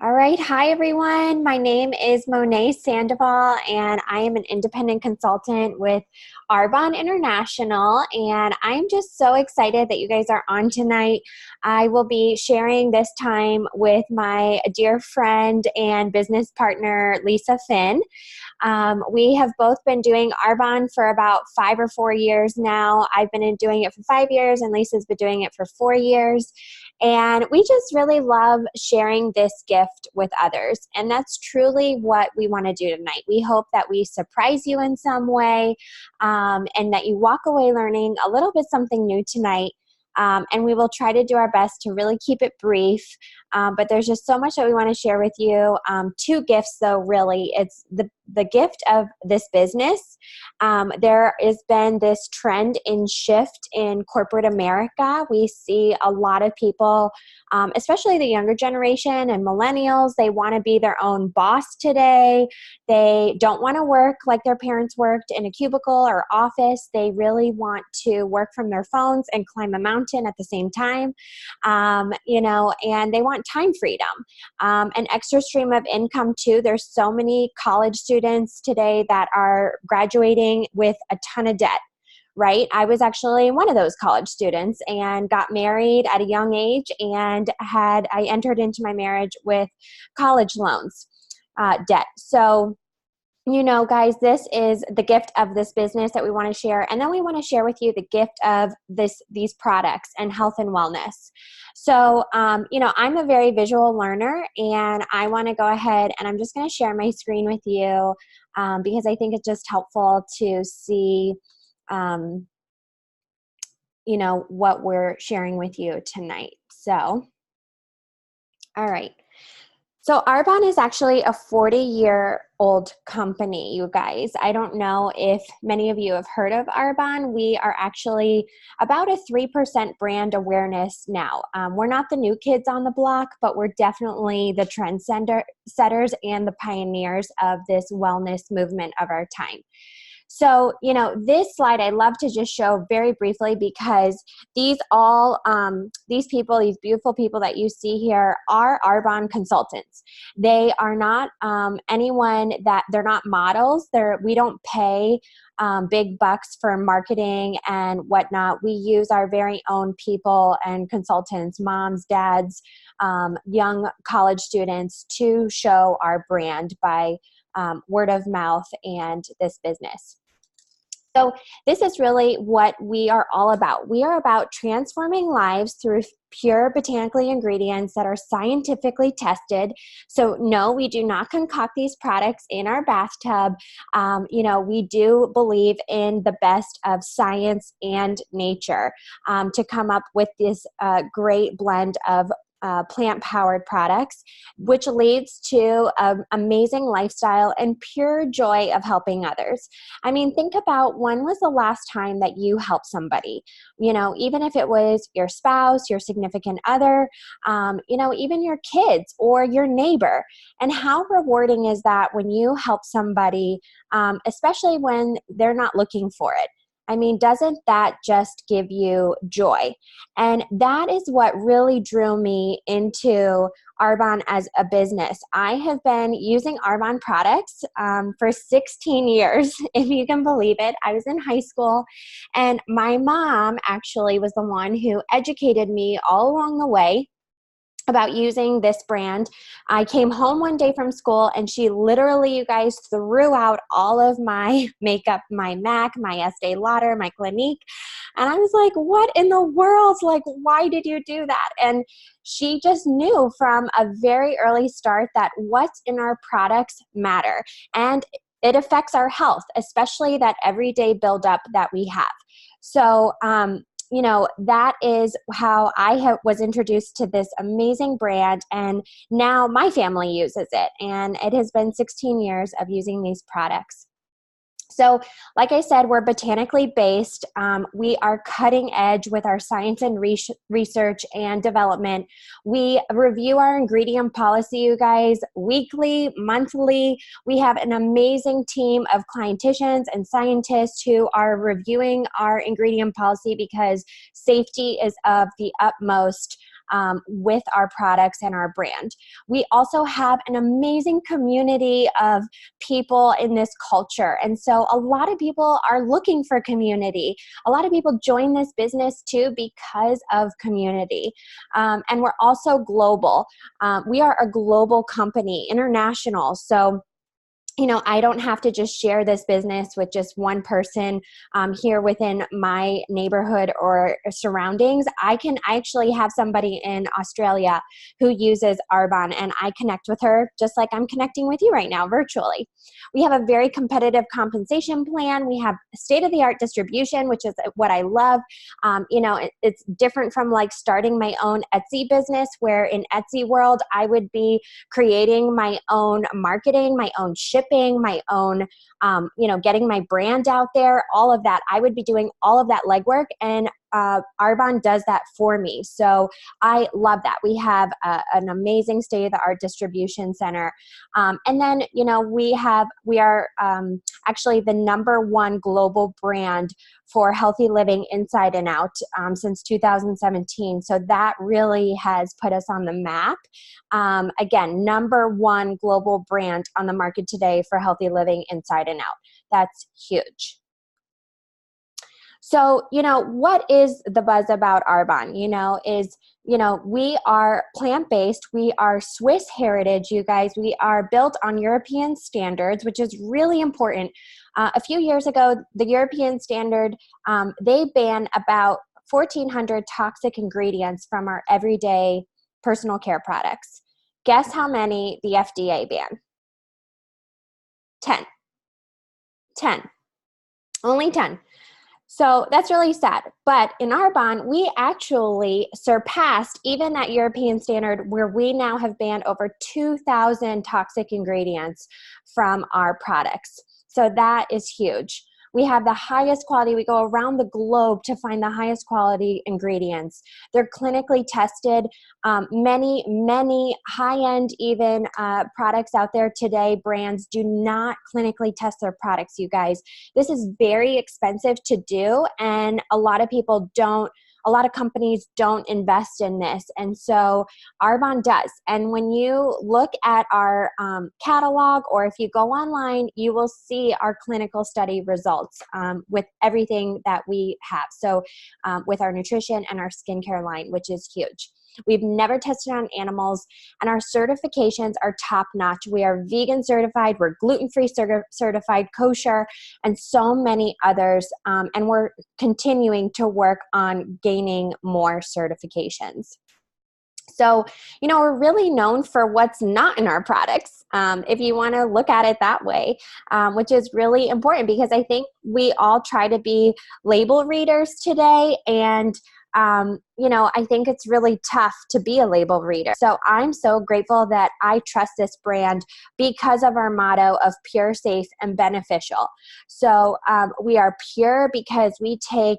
All right. Hi, everyone. My name is Monet Sandoval, and I am an independent consultant with Arbonne International. And I'm just so excited that you guys are on tonight. I will be sharing this time with my dear friend and business partner, Lisa Finn. We have both been doing Arbonne for about 5 or 4 years now. I've been doing it for 5 years, and Lisa's been doing it for 4 years. And we just really love sharing this gift with others. And that's truly what we want to do tonight. We hope that we surprise you in some way, and that you walk away learning a little bit something new tonight. And we will try to do our best to really keep it brief. But there's just so much that we want to share with you. Two gifts, though, really. It's the gift of this business. There has been this trend in shift in corporate America. We see a lot of people, especially the younger generation and millennials, they want to be their own boss today. They don't want to work like their parents worked in a cubicle or office. They really want to work from their phones and climb a mountain at the same time, and they want time freedom, an extra stream of income too. There's so many college students today that are graduating with a ton of debt, right? I was actually one of those college students and got married at a young age, and I entered into my marriage with college loans, debt. So, guys, this is the gift of this business that we want to share. And then we want to share with you the gift of these products and health and wellness. So, I'm a very visual learner, and I want to go ahead and I'm just going to share my screen with you because I think it's just helpful to see, what we're sharing with you tonight. So, all right. So Arbonne is actually a 40-year-old company, you guys. I don't know if many of you have heard of Arbonne. We are actually about a 3% brand awareness now. We're not the new kids on the block, but we're definitely the trendsetters and the pioneers of this wellness movement of our time. So, this slide I love to just show very briefly because these people, these beautiful people that you see here are Arbonne consultants. They are not they're not models. We don't pay big bucks for marketing and whatnot. We use our very own people and consultants, moms, dads, young college students to show our brand by word of mouth and this business. So this is really what we are all about. We are about transforming lives through pure botanical ingredients that are scientifically tested. So no, we do not concoct these products in our bathtub. We do believe in the best of science and nature to come up with this great blend of plant-powered products, which leads to an amazing lifestyle and pure joy of helping others. I mean, think about when was the last time that you helped somebody? Even if it was your spouse, your significant other, even your kids or your neighbor. And how rewarding is that when you help somebody, especially when they're not looking for it? I mean, doesn't that just give you joy? And that is what really drew me into Arbonne as a business. I have been using Arbonne products for 16 years, if you can believe it. I was in high school, and my mom actually was the one who educated me all along the way about using this brand. I came home one day from school, and she literally, you guys, threw out all of my makeup, my MAC, my Estee Lauder, my Clinique. And I was like, what in the world? Like, why did you do that? And she just knew from a very early start that what's in our products matter. And it affects our health, especially that everyday buildup that we have. So, that is how I was introduced to this amazing brand, and now my family uses it, and it has been 16 years of using these products. So like I said, we're botanically based. We are cutting edge with our science and research and development. We review our ingredient policy, you guys, weekly, monthly. We have an amazing team of clienticians and scientists who are reviewing our ingredient policy because safety is of the utmost with our products and our brand. We also have an amazing community of people in this culture. And so a lot of people are looking for community. A lot of people join this business too because of community. And we're also global. We are a global company, international. So I don't have to just share this business with just one person here within my neighborhood or surroundings. I actually have somebody in Australia who uses Arbonne, and I connect with her just like I'm connecting with you right now virtually. We have a very competitive compensation plan. We have state-of-the-art distribution, which is what I love. It's different from like starting my own Etsy business, where in Etsy world, I would be creating my own marketing, my own shipping, my own, getting my brand out there, all of that. I would be doing all of that legwork, and Arbonne does that for me. So I love that. We have an amazing state-of-the-art distribution center. And then, we are actually the #1 global brand for healthy living inside and out since 2017. So that really has put us on the map. Again, #1 global brand on the market today for healthy living inside and out. That's huge. So, what is the buzz about Arbonne? We are plant-based. We are Swiss heritage, you guys. We are built on European standards, which is really important. A few years ago, the European standard, they ban about 1,400 toxic ingredients from our everyday personal care products. Guess how many the FDA banned? 10. 10. Only 10. So that's really sad. But in Arbonne, we actually surpassed even that European standard, where we now have banned over 2,000 toxic ingredients from our products. So that is huge. We have the highest quality. We go around the globe to find the highest quality ingredients. They're clinically tested. Many high-end even products out there today, brands do not clinically test their products, you guys. This is very expensive to do, and a lot of companies don't invest in this, and so Arbonne does. And when you look at our catalog, or if you go online, you will see our clinical study results with everything that we have. So with our nutrition and our skincare line, which is huge. We've never tested on animals, and our certifications are top-notch. We are vegan certified, we're gluten-free certified, kosher, and so many others. And we're continuing to work on gaining more certifications. So, we're really known for what's not in our products, if you want to look at it that way, which is really important, because I think we all try to be label readers today, and I think it's really tough to be a label reader. So I'm so grateful that I trust this brand because of our motto of pure, safe, and beneficial. So we are pure because we take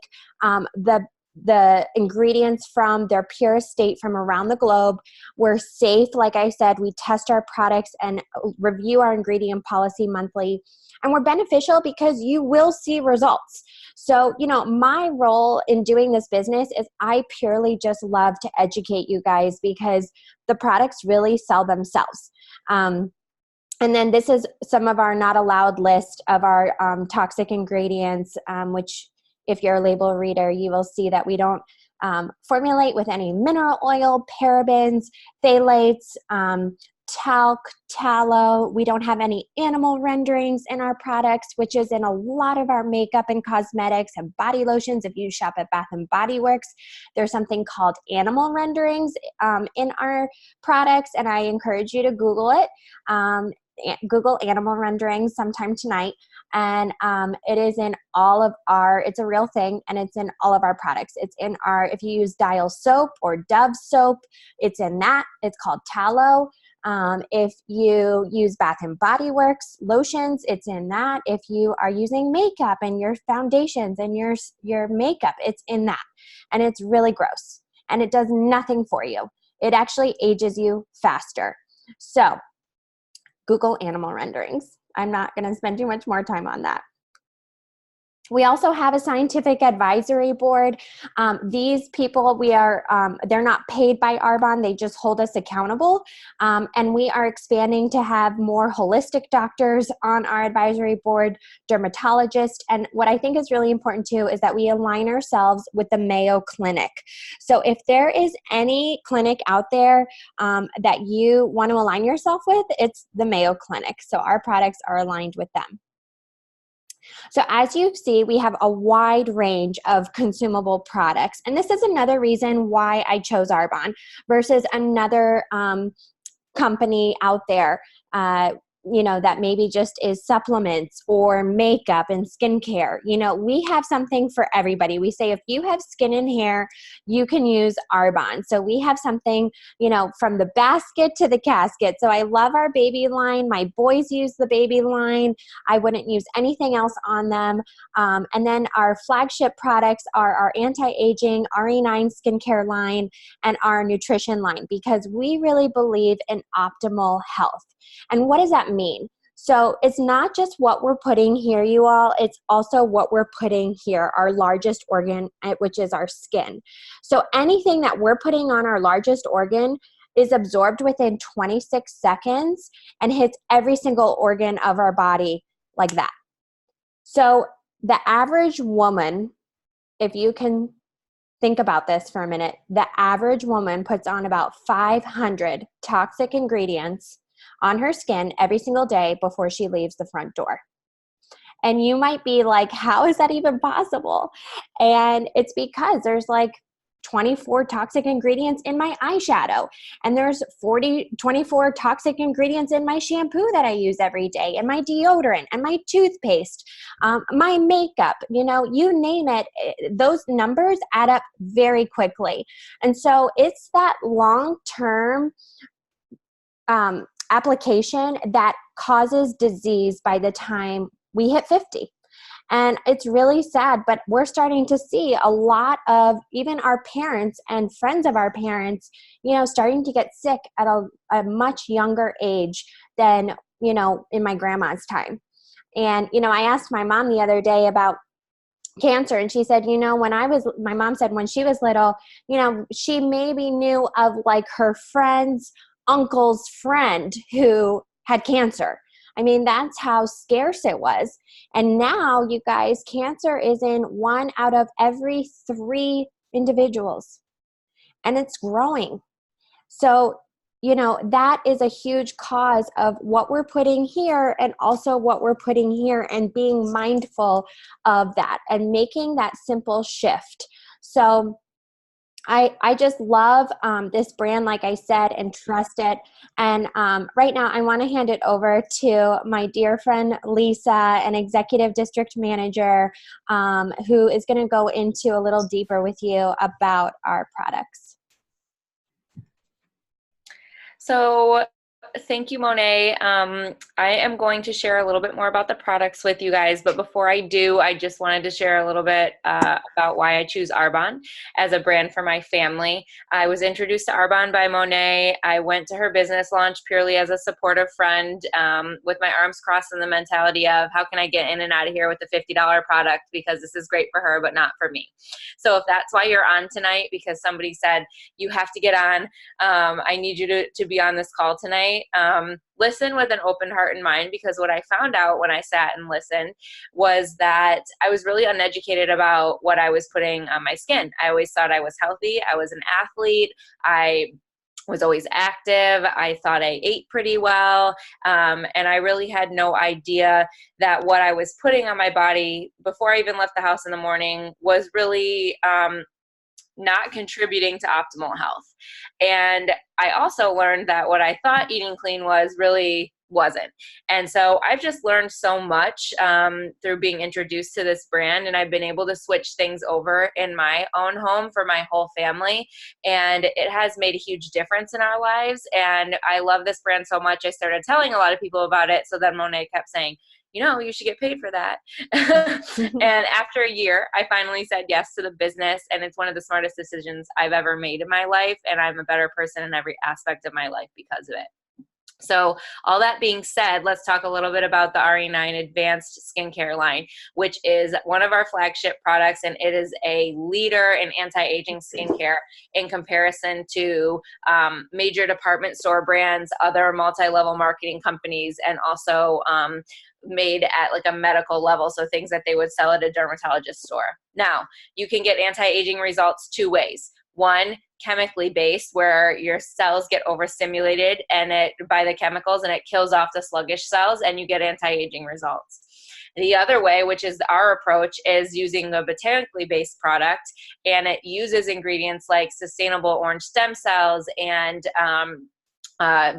the ingredients from their purest state from around the globe. We're safe. Like I said, we test our products and review our ingredient policy monthly. And we're beneficial because you will see results. So, my role in doing this business is I purely just love to educate you guys, because the products really sell themselves. And then this is some of our not allowed list of our toxic ingredients, which, if you're a label reader, you will see that we don't formulate with any mineral oil, parabens, phthalates, talc, tallow. We don't have any animal renderings in our products, which is in a lot of our makeup and cosmetics and body lotions. If you shop at Bath & Body Works, there's something called animal renderings in our products, and I encourage you to Google it. Google animal renderings sometime tonight, and it is in all of it's a real thing, and it's in all of our products. It's in if you use Dial soap or Dove soap, it's in that. It's called tallow. If you use Bath & Body Works lotions, it's in that. If you are using makeup and your foundations and your makeup, it's in that. And it's really gross, and it does nothing for you. It actually ages you faster. So Google animal renderings. I'm not going to spend too much more time on that. We also have a scientific advisory board. These people, they're not paid by Arbonne. They just hold us accountable. And we are expanding to have more holistic doctors on our advisory board, dermatologists. And what I think is really important too is that we align ourselves with the Mayo Clinic. So if there is any clinic out there that you want to align yourself with, it's the Mayo Clinic. So our products are aligned with them. So as you see, we have a wide range of consumable products. And this is another reason why I chose Arbonne versus another company out there, that maybe just is supplements or makeup and skincare. We have something for everybody. We say if you have skin and hair, you can use Arbonne. So we have something, from the basket to the casket. So I love our baby line. My boys use the baby line. I wouldn't use anything else on them. And then our flagship products are our anti-aging RE9 skincare line and our nutrition line, because we really believe in optimal health. And what does that mean? So it's not just what we're putting here, you all, it's also what we're putting here, our largest organ, which is our skin. So anything that we're putting on our largest organ is absorbed within 26 seconds and hits every single organ of our body like that. So the average woman, if you can think about this for a minute, the average woman puts on about 500 toxic ingredients on her skin every single day before she leaves the front door. And you might be like, how is that even possible? And it's because there's like 24 toxic ingredients in my eyeshadow. And there's 24 toxic ingredients in my shampoo that I use every day, and my deodorant and my toothpaste, my makeup, you name it. Those numbers add up very quickly. And so it's that long-term application that causes disease by the time we hit 50. And it's really sad, but we're starting to see a lot of even our parents and friends of our parents, starting to get sick at a much younger age than, in my grandma's time. And, I asked my mom the other day about cancer, and she said, my mom said when she was little, she maybe knew of like her friend's uncle's friend who had cancer. I mean, that's how scarce it was. And now, you guys, cancer is in 1 out of every 3 individuals, and it's growing. So, that is a huge cause of what we're putting here and also what we're putting here, and being mindful of that and making that simple shift. So I just love this brand, like I said, and trust it. And right now I want to hand it over to my dear friend, Lisa, an executive district manager, who is going to go into a little deeper with you about our products. So thank you, Monet. I am going to share a little bit more about the products with you guys, but before I do, I just wanted to share a little bit about why I choose Arbonne as a brand for my family. I was introduced to Arbonne by Monet. I went to her business launch purely as a supportive friend, with my arms crossed in the mentality of how can I get in and out of here with a $50 product, because this is great for her, but not for me. So if that's why you're on tonight, because somebody said you have to get on, I need you to be on this call tonight. Listen with an open heart and mind, because what I found out when I sat and listened was that I was really uneducated about what I was putting on my skin. I always thought I was healthy. I was an athlete. I was always active. I thought I ate pretty well. And I really had no idea that what I was putting on my body before I even left the house in the morning was really not contributing to optimal health. And I also learned that what I thought eating clean was really wasn't. And so I've just learned so much through being introduced to this brand, and I've been able to switch things over in my own home for my whole family, and it has made a huge difference in our lives. And I love this brand so much, I started telling a lot of people about it. So then Monet kept saying, you should get paid for that. And after a year, I finally said yes to the business, and it's one of the smartest decisions I've ever made in my life, and I'm a better person in every aspect of my life because of it. So all that being said, let's talk a little bit about the RE9 Advanced Skincare line, which is one of our flagship products, and it is a leader in anti-aging skincare in comparison to major department store brands, other multi-level marketing companies, and also made at like a medical level, so things that they would sell at a dermatologist store. Now, you can get anti-aging results two ways. One, chemically based, where your cells get overstimulated by the chemicals, and it kills off the sluggish cells, and you get anti-aging results. The other way, which is our approach, is using a botanically based product, and it uses ingredients like sustainable orange stem cells and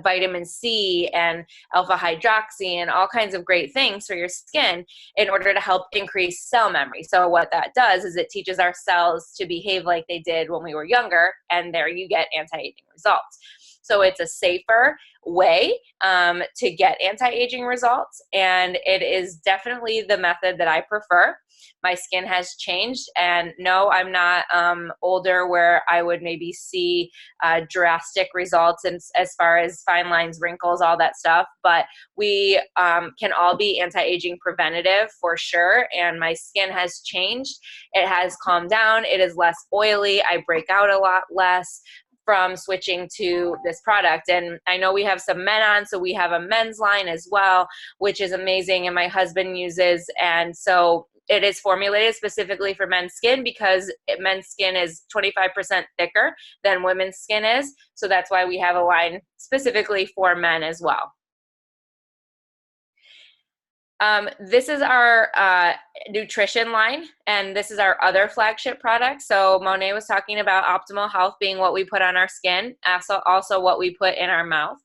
vitamin C and alpha hydroxy and all kinds of great things for your skin in order to help increase cell memory. So what that does is it teaches our cells to behave like they did when we were younger, and there you get anti-aging results. So it's a safer way to get anti-aging results, and it is definitely the method that I prefer. My skin has changed, and no, I'm not older where I would maybe see drastic results as far as fine lines, wrinkles, all that stuff, but we can all be anti-aging preventative for sure, and my skin has changed. It has calmed down. It is less oily. I break out a lot less from switching to this product. And I know we have some men on, so we have a men's line as well, which is amazing, and my husband uses. And so it is formulated specifically for men's skin because men's skin is 25% thicker than women's skin is. So that's why we have a line specifically for men as well. This is our nutrition line, and this is our other flagship product. So Monet was talking about optimal health being what we put on our skin, also what we put in our mouth.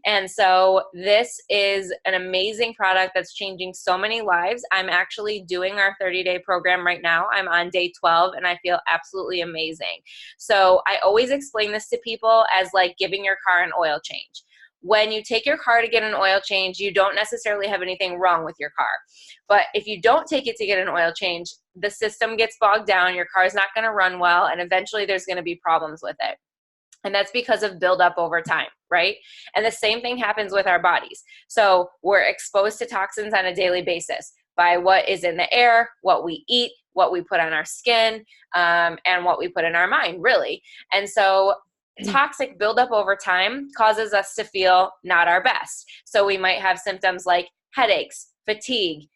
And so this is an amazing product that's changing so many lives. I'm actually doing our 30-day program right now. I'm on day 12, and I feel absolutely amazing. So I always explain this to people as like giving your car an oil change. When you take your car to get an oil change, you don't necessarily have anything wrong with your car. But if you don't take it to get an oil change, the system gets bogged down, your car is not going to run well, and eventually there's going to be problems with it. And that's because of buildup over time, right? And the same thing happens with our bodies. So we're exposed to toxins on a daily basis by what is in the air, what we eat, what we put on our skin, and what we put in our mind, really. And so toxic buildup over time causes us to feel not our best. So we might have symptoms like headaches, fatigue,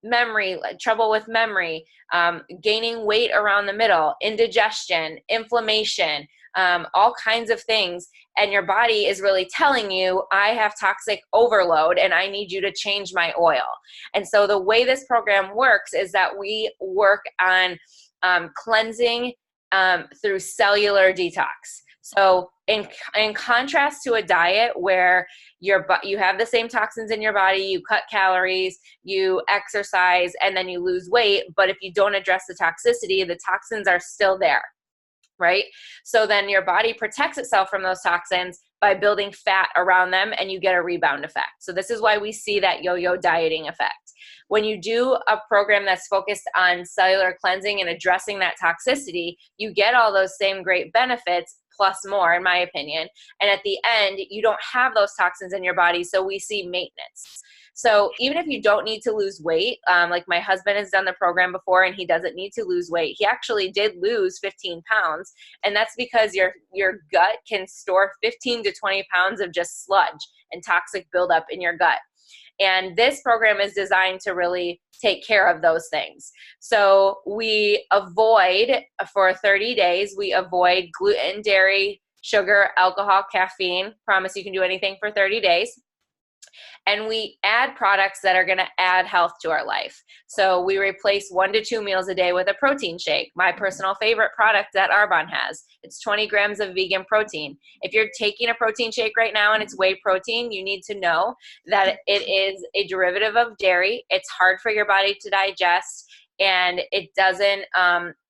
memory, trouble with memory, gaining weight around the middle, indigestion, inflammation, all kinds of things. And your body is really telling you, I have toxic overload and I need you to change my oil. And so the way this program works is that we work on cleansing through cellular detox. So in contrast to a diet where you have the same toxins in your body, you cut calories, you exercise, and then you lose weight, but if you don't address the toxicity, the toxins are still there, right? So then your body protects itself from those toxins by building fat around them, and you get a rebound effect. So this is why we see that yo-yo dieting effect. When you do a program that's focused on cellular cleansing and addressing that toxicity, you get all those same great benefits plus more, in my opinion. And at the end, you don't have those toxins in your body, so we see maintenance. So even if you don't need to lose weight, like my husband has done the program before and he doesn't need to lose weight. He actually did lose 15 pounds. And that's because your gut can store 15 to 20 pounds of just sludge and toxic buildup in your gut. And this program is designed to really take care of those things. So we avoid, for 30 days, we avoid gluten, dairy, sugar, alcohol, caffeine. Promise you can do anything for 30 days. And we add products that are going to add health to our life. So we replace 1 to 2 meals a day with a protein shake. My personal favorite product that Arbonne has. It's 20 grams of vegan protein. If you're taking a protein shake right now and it's whey protein, you need to know that it is a derivative of dairy. It's hard for your body to digest, and it doesn't,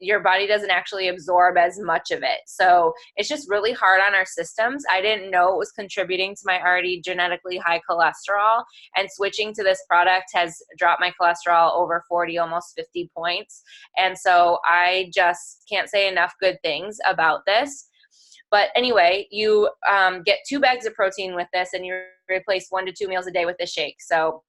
your body doesn't actually absorb as much of it. So it's just really hard on our systems. I didn't know it was contributing to my already genetically high cholesterol, and switching to this product has dropped my cholesterol over 40, almost 50 points. And so I just can't say enough good things about this. But anyway, you get 2 bags of protein with this, and you replace 1 to 2 meals a day with the shake. So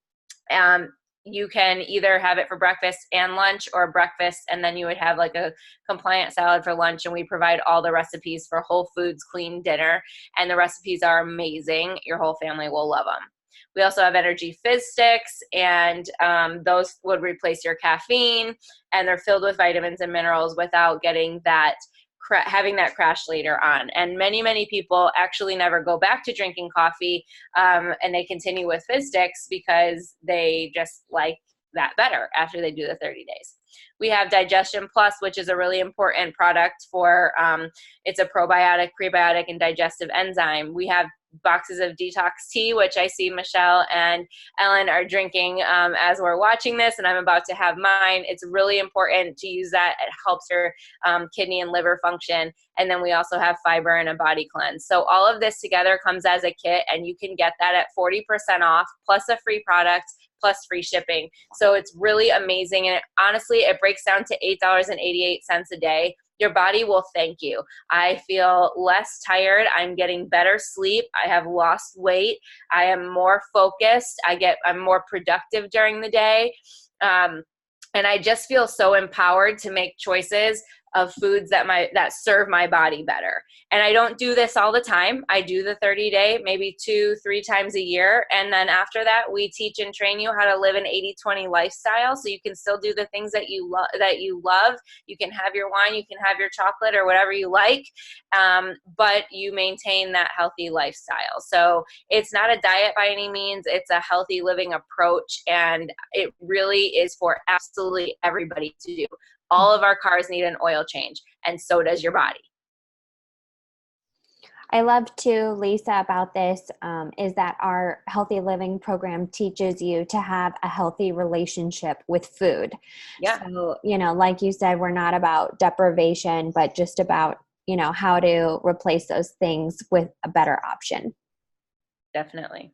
you can either have it for breakfast and lunch, or breakfast and then you would have like a compliant salad for lunch. And we provide all the recipes for whole foods clean dinner, and the recipes are amazing. Your whole family will love them. We also have energy fizz sticks, and those would replace your caffeine, and they're filled with vitamins and minerals without getting that having that crash later on. And many people actually never go back to drinking coffee, and they continue with fizz sticks because they just like that better after they do the 30 days. We have Digestion Plus, which is a really important product for, it's a probiotic, prebiotic, and digestive enzyme. We have boxes of detox tea, which I see Michelle and Ellen are drinking as we're watching this, and I'm about to have mine. It's really important to use that. It helps your kidney and liver function. And then we also have fiber and a body cleanse. So all of this together comes as a kit, and you can get that at 40% off, plus a free product, plus free shipping. So it's really amazing. And honestly, it breaks down to $8.88 a day. Your body will thank you. I feel less tired. I'm getting better sleep. I have lost weight. I am more focused. I'm more productive during the day. And I just feel so empowered to make choices of foods that serve my body better. And I don't do this all the time. I do the 30-day, maybe 2-3 times a year. And then after that, we teach and train you how to live an 80-20 lifestyle. So you can still do the things that you love. You can have your wine, you can have your chocolate or whatever you like, but you maintain that healthy lifestyle. So it's not a diet by any means. It's a healthy living approach. And it really is for absolutely everybody to do. All of our cars need an oil change, and so does your body. I love too, Lisa, about this is that our healthy living program teaches you to have a healthy relationship with food. Yeah. So, like you said, we're not about deprivation, but just about, how to replace those things with a better option. Definitely.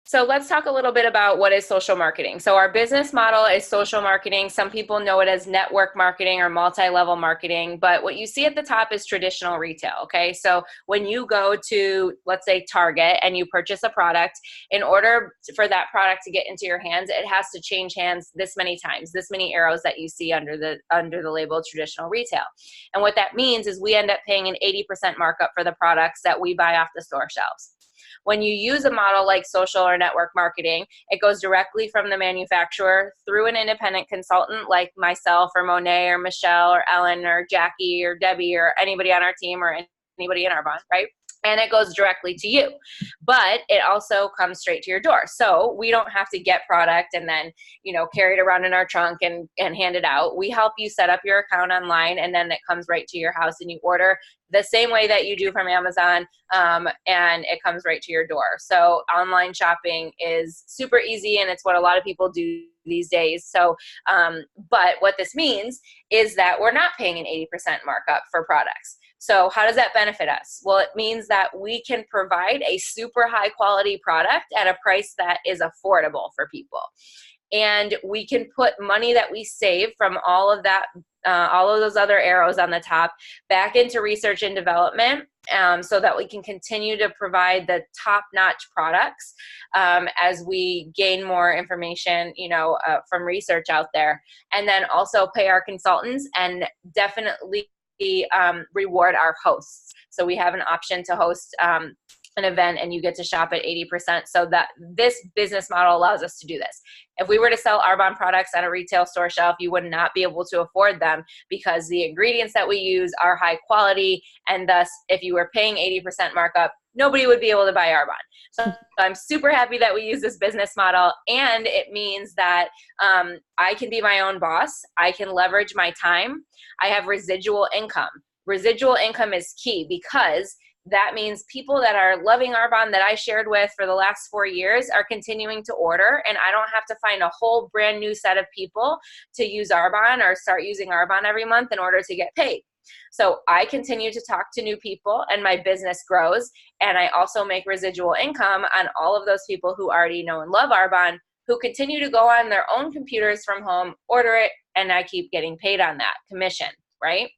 So let's talk a little bit about what is social marketing. So our business model is social marketing. Some people know it as network marketing or multi-level marketing, but what you see at the top is traditional retail, okay? So when you go to, let's say, Target and you purchase a product, in order for that product to get into your hands, it has to change hands this many times, this many arrows that you see under the label traditional retail. And what that means is we end up paying an 80% markup for the products that we buy off the store shelves. When you use a model like social or network marketing, it goes directly from the manufacturer through an independent consultant like myself or Monet or Michelle or Ellen or Jackie or Debbie or anybody on our team or anybody in Arbonne, right? And it goes directly to you. But it also comes straight to your door. So we don't have to get product and then, carry it around in our trunk and hand it out. We help you set up your account online, and then it comes right to your house, and you order the same way that you do from Amazon, and it comes right to your door. So online shopping is super easy, and it's what a lot of people do these days. So, but what this means is that we're not paying an 80% markup for products. So how does that benefit us? Well, it means that we can provide a super high quality product at a price that is affordable for people. And we can put money that we save from all of that, all of those other arrows on the top, back into research and development, so that we can continue to provide the top-notch products as we gain more information, from research out there. And then also pay our consultants and definitely reward our hosts. So we have an option to host an event, and you get to shop at 80%. So that this business model allows us to do this. If we were to sell Arbonne products on a retail store shelf, you would not be able to afford them because the ingredients that we use are high quality. And thus, if you were paying 80% markup, nobody would be able to buy Arbonne. So I'm super happy that we use this business model. And it means that I can be my own boss. I can leverage my time. I have residual income. Residual income is key because that means people that are loving Arbonne that I shared with for the last 4 years are continuing to order, and I don't have to find a whole brand new set of people to use Arbonne or start using Arbonne every month in order to get paid. So I continue to talk to new people, and my business grows, and I also make residual income on all of those people who already know and love Arbonne, who continue to go on their own computers from home, order it, and I keep getting paid on that commission, right?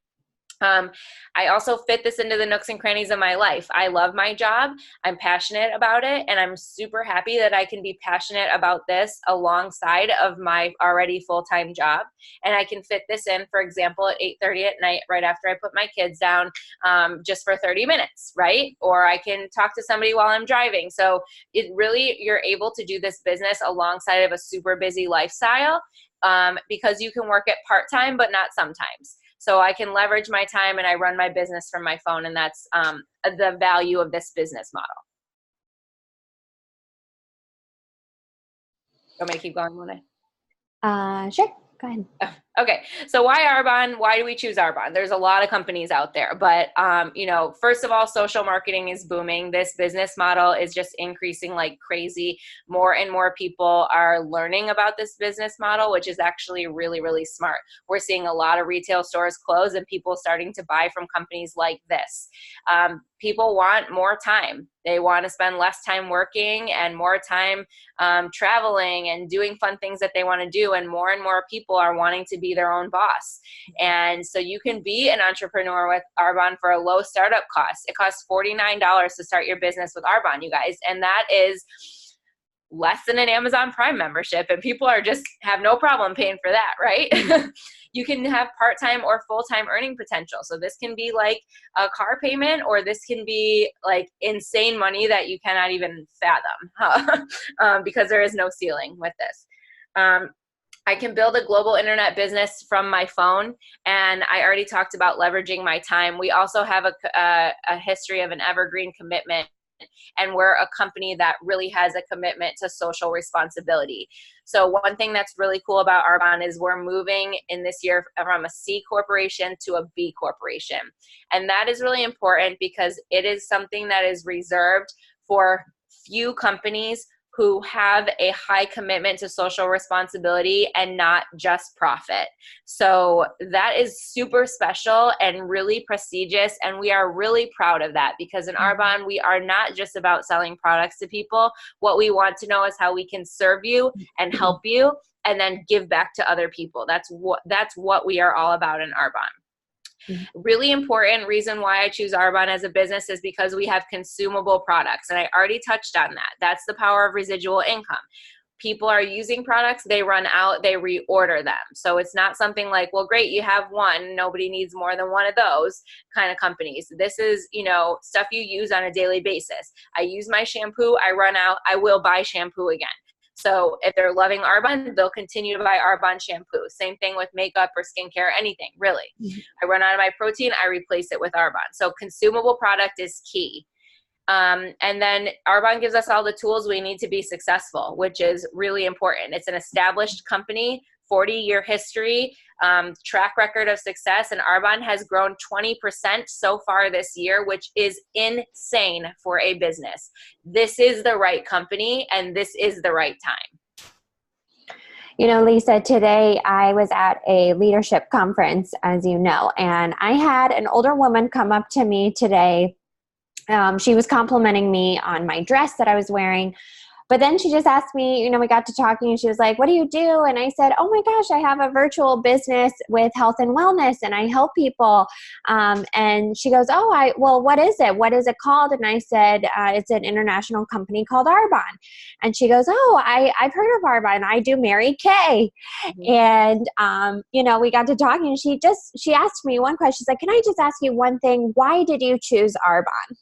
Um, I also fit this into the nooks and crannies of my life. I love my job. I'm passionate about it, and I'm super happy that I can be passionate about this alongside of my already full-time job. And I can fit this in, for example, at 8:30 at night, right after I put my kids down, just for 30 minutes, right? Or I can talk to somebody while I'm driving. So it really, you're able to do this business alongside of a super busy lifestyle, because you can work it part-time, but not sometimes. So I can leverage my time and I run my business from my phone, and that's the value of this business model. Want me to keep going, Mona? Sure, go ahead. Okay, so why Arbonne? Why do we choose Arbonne? There's a lot of companies out there, but first of all, social marketing is booming. This business model is just increasing like crazy. More and more people are learning about this business model, which is actually really, really smart. We're seeing a lot of retail stores close and people starting to buy from companies like this. People want more time. They want to spend less time working and more time traveling and doing fun things that they want to do. And more people are wanting to be their own boss. And so you can be an entrepreneur with Arbonne for a low startup cost. It costs $49 to start your business with Arbonne, you guys. And that is less than an Amazon Prime membership, and people are just have no problem paying for that, right? You can have part-time or full-time earning potential. So this can be like a car payment, or this can be like insane money that you cannot even fathom, because there is no ceiling with this. I can build a global internet business from my phone, and I already talked about leveraging my time. We also have a history of an evergreen commitment, and we're a company that really has a commitment to social responsibility. So one thing that's really cool about Arbonne is we're moving in this year from a C corporation to a B corporation. And that is really important because it is something that is reserved for few companies who have a high commitment to social responsibility and not just profit. So that is super special and really prestigious, and we are really proud of that, because in Arbonne, we are not just about selling products to people. What we want to know is how we can serve you and help you and then give back to other people. That's what we are all about in Arbonne. Really important reason why I choose Arbonne as a business is because we have consumable products. And I already touched on that. That's the power of residual income. People are using products, they run out, they reorder them. So it's not something like, well, great, you have one, nobody needs more than one of those kind of companies. This is, stuff you use on a daily basis. I use my shampoo, I run out, I will buy shampoo again. So if they're loving Arbonne, they'll continue to buy Arbonne shampoo. Same thing with makeup or skincare, anything, really. I run out of my protein, I replace it with Arbonne. So consumable product is key. And then Arbonne gives us all the tools we need to be successful, which is really important. It's an established company, 40-year history, track record of success, and Arbonne has grown 20% so far this year, which is insane for a business. This is the right company, and this is the right time. Lisa, today I was at a leadership conference, as you know, and I had an older woman come up to me today. She was complimenting me on my dress that I was wearing. But then she just asked me, we got to talking, and she was like, what do you do? And I said, oh my gosh, I have a virtual business with health and wellness, and I help people. And she goes, well, what is it? What is it called? And I said, it's an international company called Arbonne. And she goes, I've heard of Arbonne. I do Mary Kay. And, we got to talking, and she asked me one question. She's like, can I just ask you one thing? Why did you choose Arbonne?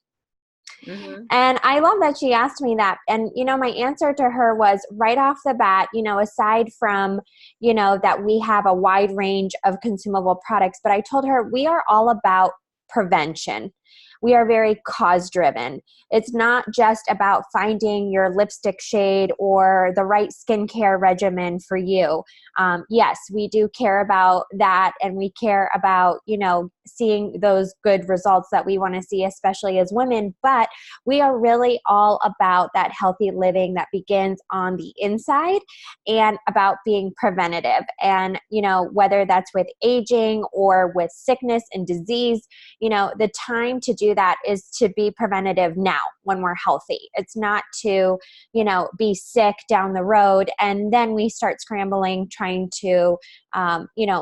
And I love that she asked me that. And, my answer to her was right off the bat, aside from, that we have a wide range of consumable products, but I told her we are all about prevention. We are very cause driven. It's not just about finding your lipstick shade or the right skincare regimen for you. Yes, we do care about that, and we care about, seeing those good results that we want to see, especially as women. But we are really all about that healthy living that begins on the inside and about being preventative. And, whether that's with aging or with sickness and disease, the time to do that is to be preventative now when we're healthy. It's not to, be sick down the road and then we start scrambling trying to,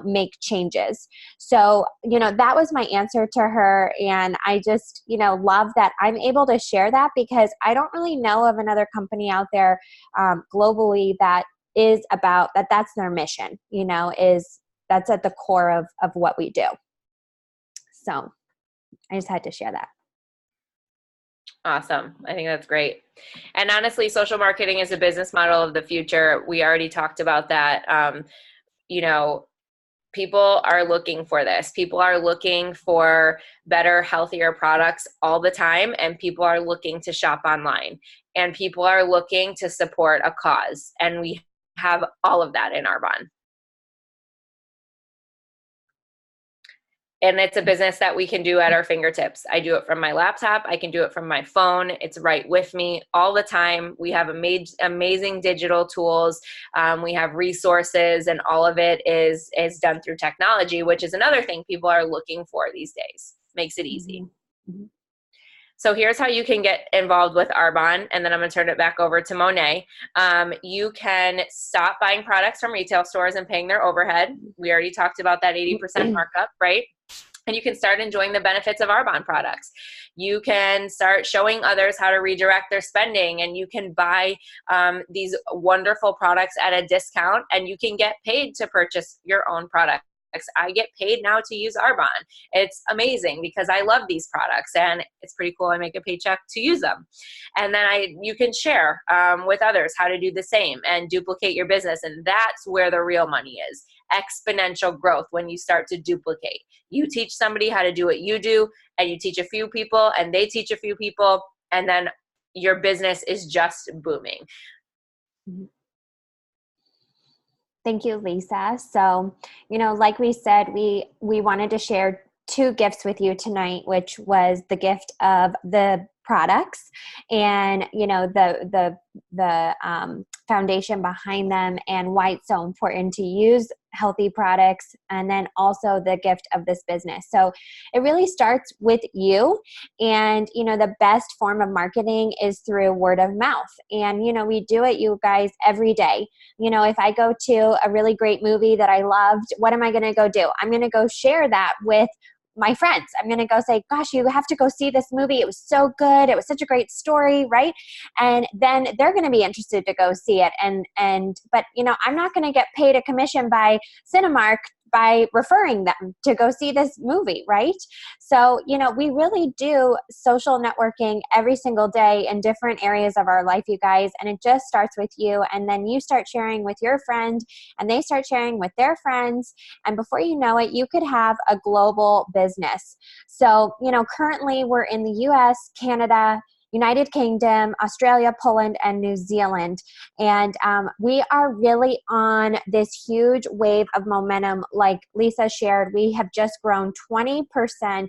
make changes. So, that that was my answer to her. And I just, love that I'm able to share that, because I don't really know of another company out there globally that is about that. That's their mission, that's at the core of what we do. So I just had to share that. Awesome. I think that's great. And honestly, social marketing is a business model of the future. We already talked about that. People are looking for this. People are looking for better, healthier products all the time. And people are looking to shop online. And people are looking to support a cause. And we have all of that in Arbonne. And it's a business that we can do at our fingertips. I do it from my laptop. I can do it from my phone. It's right with me all the time. We have amazing digital tools. We have resources, and all of it is done through technology, which is another thing people are looking for these days. Makes it easy. Mm-hmm. So here's how you can get involved with Arbonne, and then I'm going to turn it back over to Monet. You can stop buying products from retail stores and paying their overhead. We already talked about that 80% markup, right? And you can start enjoying the benefits of Arbonne products. You can start showing others how to redirect their spending, and you can buy these wonderful products at a discount, and you can get paid to purchase your own product. I get paid now to use Arbonne. It's amazing because I love these products, and it's pretty cool. I make a paycheck to use them. And then you can share with others how to do the same and duplicate your business. And that's where the real money is. Exponential growth when you start to duplicate. You teach somebody how to do what you do, and you teach a few people, and they teach a few people, and then your business is just booming. Thank you, Lisa. So, like we said, we wanted to share 2 gifts with you tonight, which was the gift of the products and, the foundation behind them and why it's so important to use healthy products, and then also the gift of this business. So it really starts with you, and the best form of marketing is through word of mouth. And we do it, you guys, every day. If I go to a really great movie that I loved, what am I going to go do? I'm going to go share that with my friends. I'm going to go say, gosh, you have to go see this movie. It was so good. It was such a great story, right? And then they're going to be interested to go see it. But I'm not going to get paid a commission by Cinemark by referring them to go see this movie, right? So, we really do social networking every single day in different areas of our life, you guys, and it just starts with you. And then you start sharing with your friend, and they start sharing with their friends. And before you know it, you could have a global business. So, currently we're in the US, Canada, United Kingdom, Australia, Poland, and New Zealand. And we are really on this huge wave of momentum. Like Lisa shared, we have just grown 20%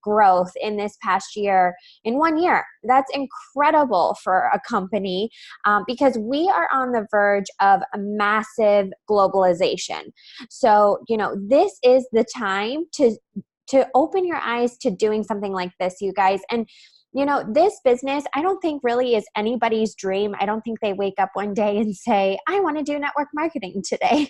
growth in this past year, in 1 year. That's incredible for a company because we are on the verge of a massive globalization. So, this is the time to open your eyes to doing something like this, you guys. And this business, I don't think really is anybody's dream. I don't think they wake up one day and say, I want to do network marketing today.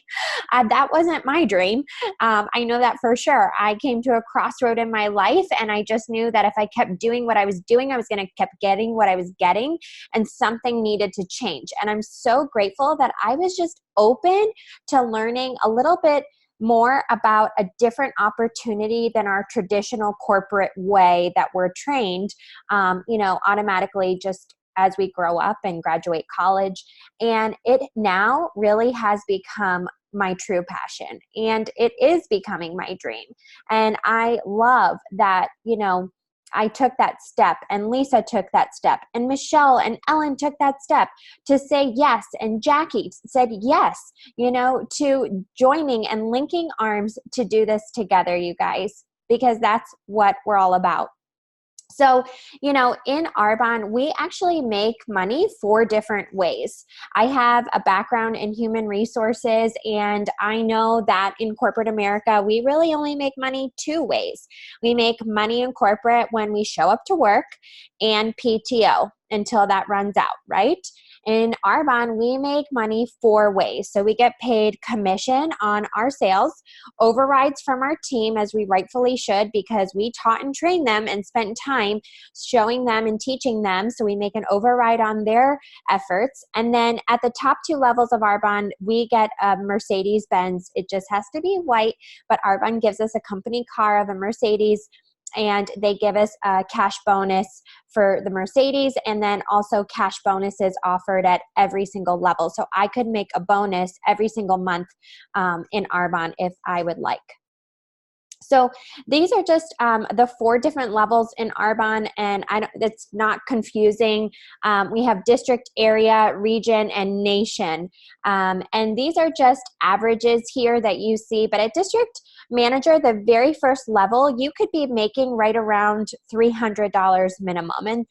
That wasn't my dream. I know that for sure. I came to a crossroad in my life, and I just knew that if I kept doing what I was doing, I was going to keep getting what I was getting, and something needed to change. And I'm so grateful that I was just open to learning a little bit more about a different opportunity than our traditional corporate way that we're trained, automatically just as we grow up and graduate college. And it now really has become my true passion, and it is becoming my dream. And I love that, I took that step, and Lisa took that step, and Michelle and Ellen took that step to say yes, and Jackie said yes, to joining and linking arms to do this together, you guys, because that's what we're all about. So, in Arbonne, we actually make money 4 different ways. I have a background in human resources, and I know that in corporate America, we really only make money 2 ways. We make money in corporate when we show up to work and PTO. until that runs out, right? In Arbonne, we make money 4 ways. So we get paid commission on our sales, overrides from our team, as we rightfully should, because we taught and trained them and spent time showing them and teaching them. So we make an override on their efforts. And then at the top 2 levels of Arbonne, we get a Mercedes-Benz. It just has to be white, but Arbonne gives us a company car of a Mercedes, and they give us a cash bonus for the Mercedes, and then also cash bonuses offered at every single level. So I could make a bonus every single month in Arbonne if I would like. So these are just the 4 different levels in Arbonne, and it's not confusing. We have district, area, region, and nation. And these are just averages here that you see. But at district manager, the very first level, you could be making right around $300 minimum. And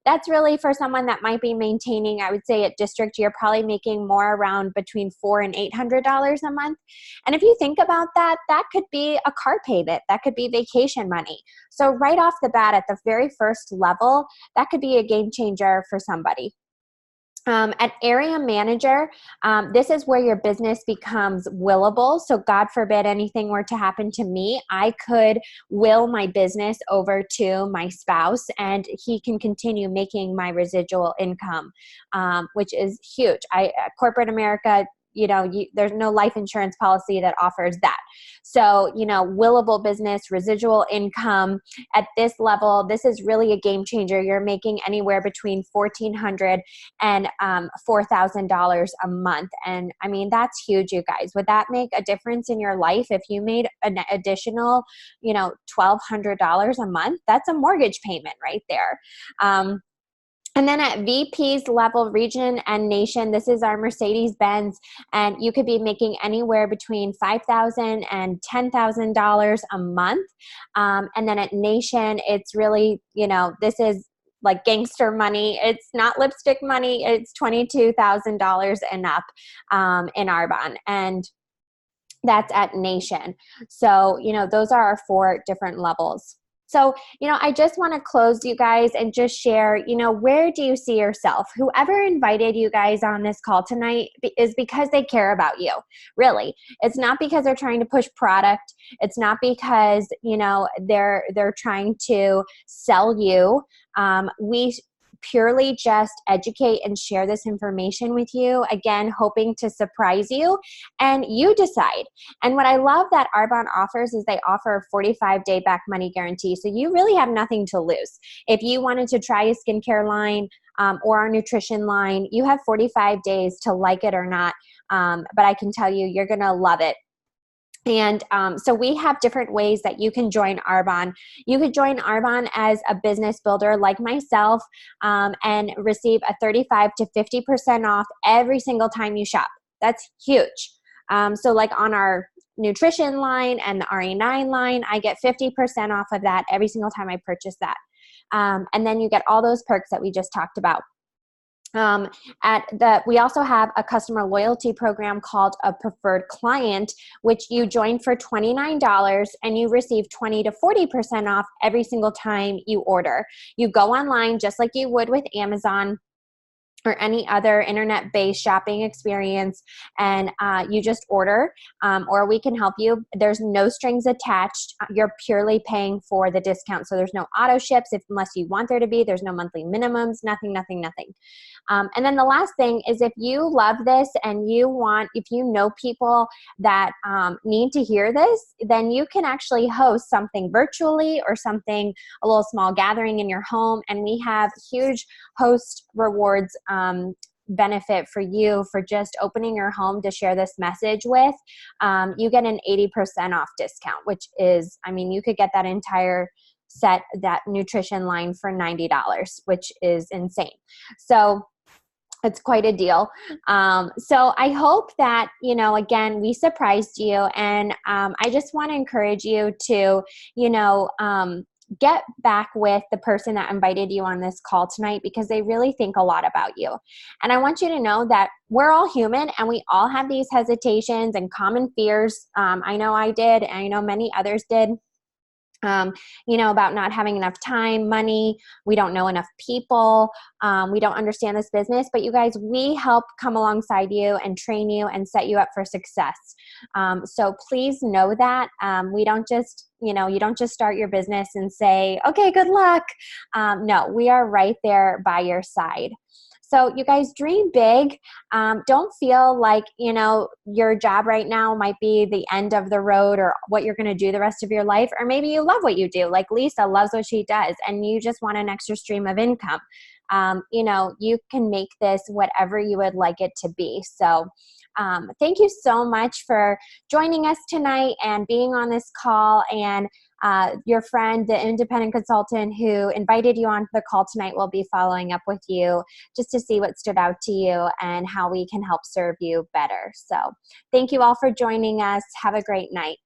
that's really for someone that might be maintaining. I would say at district, you're probably making more around between $400 and $800 a month. And if you think about that, that could be a car payment, that could be vacation money. So right off the bat, at the very first level, that could be a game changer for somebody. At area manager, this is where your business becomes willable. So God forbid anything were to happen to me, I could will my business over to my spouse, and he can continue making my residual income, which is huge. Corporate America, there's no life insurance policy that offers that. So, willable business, residual income at this level, this is really a game changer. You're making anywhere between $1,400 and $4,000 a month. And I mean, that's huge, you guys. Would that make a difference in your life if you made an additional, $1,200 a month? That's a mortgage payment right there. And then at VP's level, region and nation, this is our Mercedes-Benz, and you could be making anywhere between $5,000 and $10,000 a month. And then at nation, it's really, this is like gangster money. It's not lipstick money. It's $22,000 and up in Arbonne. And that's at nation. So, those are our 4 different levels. So, I just want to close, you guys, and just share, where do you see yourself? Whoever invited you guys on this call tonight is because they care about you, really. It's not because they're trying to push product. It's not because, they're trying to sell you. We purely just educate and share this information with you, again, hoping to surprise you, and you decide. And what I love that Arbonne offers is they offer a 45-day back money guarantee. So you really have nothing to lose. If you wanted to try a skincare line or our nutrition line, you have 45 days to like it or not. But I can tell you, you're going to love it. And so we have different ways that you can join Arbonne. You could join Arbonne as a business builder like myself and receive a 35 to 50% off every single time you shop. That's huge. So like on our nutrition line and the RE9 line, I get 50% off of that every single time I purchase that. And then you get all those perks that we just talked about. We also have a customer loyalty program called a preferred client, which you join for $29 and you receive 20 to 40% off every single time you order. You go online just like you would with Amazon or any other internet-based shopping experience, and you just order, or we can help you. There's no strings attached. You're purely paying for the discount. So there's no auto ships unless you want there to be. There's no monthly minimums, nothing. And then the last thing is, if you love this and if you know people that need to hear this, then you can actually host something virtually or something, a little small gathering in your home. And we have huge host rewards benefit for you for just opening your home to share this message with. You get an 80% off discount, which is, you could get that entire set, that nutrition line, for $90, which is insane. So it's quite a deal. So I hope that, again, we surprised you. And I just want to encourage you to, get back with the person that invited you on this call tonight, because they really think a lot about you. And I want you to know that we're all human and we all have these hesitations and common fears. I know I did, and I know many others did. about not having enough time, money, we don't know enough people, we don't understand this business, but you guys, we help come alongside you and train you and set you up for success. So please know that we don't just, you don't just start your business and say, okay, good luck. No, we are right there by your side. So you guys, dream big. Don't feel like, your job right now might be the end of the road or what you're going to do the rest of your life. Or maybe you love what you do. Like Lisa loves what she does and you just want an extra stream of income. You can make this whatever you would like it to be. So thank you so much for joining us tonight and being on this call. And your friend, the independent consultant who invited you on the call tonight, will be following up with you just to see what stood out to you and how we can help serve you better. So thank you all for joining us. Have a great night.